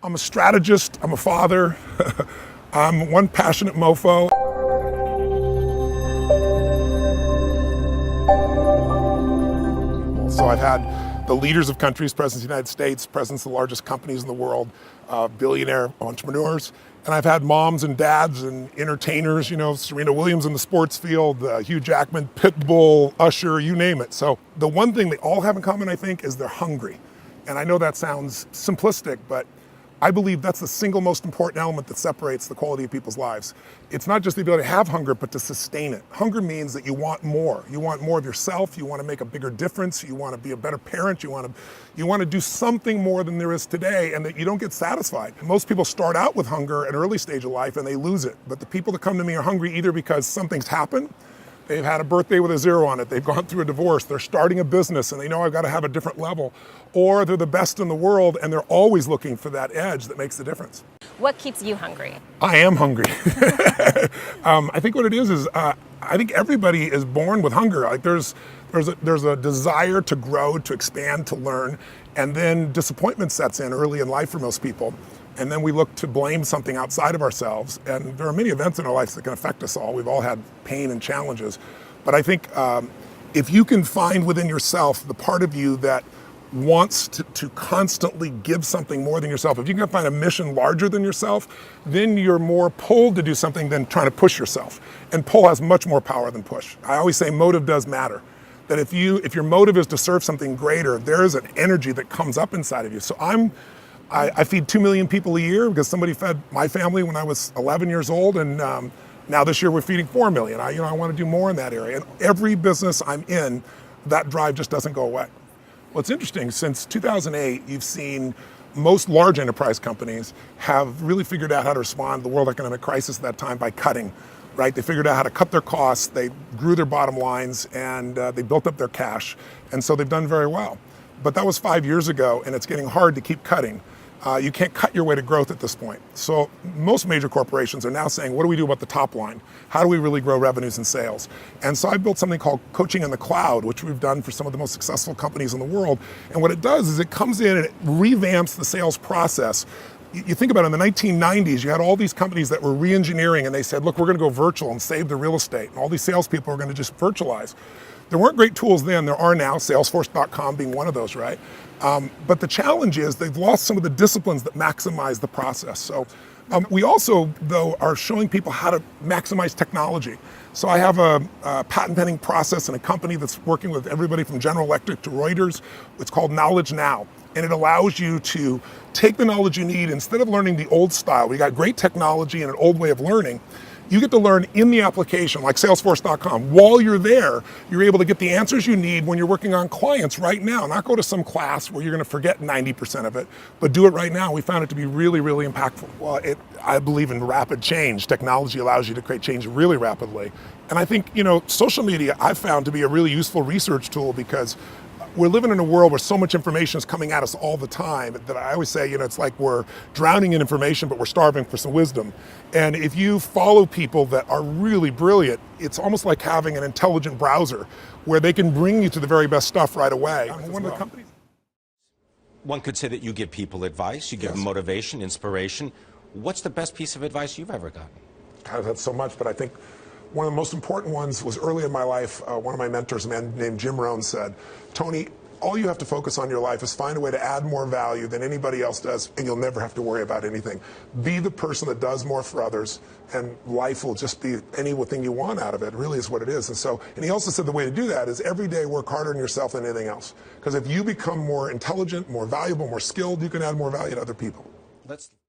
I'm a strategist, I'm a father, I'm one passionate mofo. So I've had the leaders of countries, presidents of the United States, presidents of the largest companies in the world, billionaire entrepreneurs, and I've had moms and dads and entertainers, Serena Williams in the sports field, Hugh Jackman, Pitbull, Usher, you name it. So the one thing they all have in common, I think, is they're hungry. And I know that sounds simplistic, but I believe that's the single most important element that separates the quality of people's lives. It's not just the ability to have hunger, but to sustain it. Hunger means that you want more. You want more of yourself. You want to make a bigger difference. You want to be a better parent. You want to do something more than there is today, and that you don't get satisfied. Most people start out with hunger at an early stage of life and they lose it. But the people that come to me are hungry either because something's happened, they've had a birthday with a 0 on it, they've gone through a divorce, they're starting a business and they know I've got to have a different level, or they're the best in the world and they're always looking for that edge that makes the difference. What keeps you hungry? I am hungry. I think what it is I think everybody is born with hunger. Like there's a desire to grow, to expand, to learn, and then disappointment sets in early in life for most people. And then we look to blame something outside of ourselves. And there are many events in our lives that can affect us all. We've all had pain and challenges. But I think if you can find within yourself the part of you that wants to constantly give something more than yourself, if you can find a mission larger than yourself, then you're more pulled to do something than trying to push yourself. And pull has much more power than push. I always say motive does matter. That if your motive is to serve something greater, there is an energy that comes up inside of you. So I feed 2 million people a year because somebody fed my family when I was 11 years old, and now this year we're feeding 4 million. I want to do more in that area. And every business I'm in, that drive just doesn't go away. Well, it's interesting, since 2008, you've seen most large enterprise companies have really figured out how to respond to the world economic crisis at that time by cutting, right? They figured out how to cut their costs, they grew their bottom lines, and they built up their cash. And so they've done very well. But that was 5 years ago, and it's getting hard to keep cutting. You can't cut your way to growth at this point. So most major corporations are now saying, what do we do about the top line? How do we really grow revenues and sales? And so I built something called Coaching in the Cloud, which we've done for some of the most successful companies in the world. And what it does is it comes in and it revamps the sales process. You think about it, in the 1990s, you had all these companies that were re-engineering, and they said, look, we're going to go virtual and save the real estate. And all these salespeople are going to just virtualize. There weren't great tools then, there are now, Salesforce.com being one of those, right? But the challenge is they've lost some of the disciplines that maximize the process. So we also, though, are showing people how to maximize technology. So I have a patent pending process in a company that's working with everybody from General Electric to Reuters. It's called Knowledge Now. And it allows you to take the knowledge you need, instead of learning the old style. We got great technology and an old way of learning. You get to learn in the application, like Salesforce.com. While you're there, you're able to get the answers you need when you're working on clients right now. Not go to some class where you're going to forget 90% of it, but do it right now. We found it to be really, really impactful. Well, I believe in rapid change. Technology allows you to create change really rapidly. And I think, social media I've found to be a really useful research tool, because we're living in a world where so much information is coming at us all the time that I always say, it's like we're drowning in information, but we're starving for some wisdom. And if you follow people that are really brilliant, it's almost like having an intelligent browser where they can bring you to the very best stuff right away. One of the companies. One could say that you give people advice, you give them motivation, inspiration. What's the best piece of advice you've ever gotten? I've had so much, but I think one of the most important ones was early in my life. One of my mentors, a man named Jim Rohn, said, Tony, all you have to focus on in your life is find a way to add more value than anybody else does, and you'll never have to worry about anything. Be the person that does more for others, and life will just be anything you want out of it. It really is what it is. And he also said the way to do that is every day work harder on yourself than anything else. Because if you become more intelligent, more valuable, more skilled, you can add more value to other people.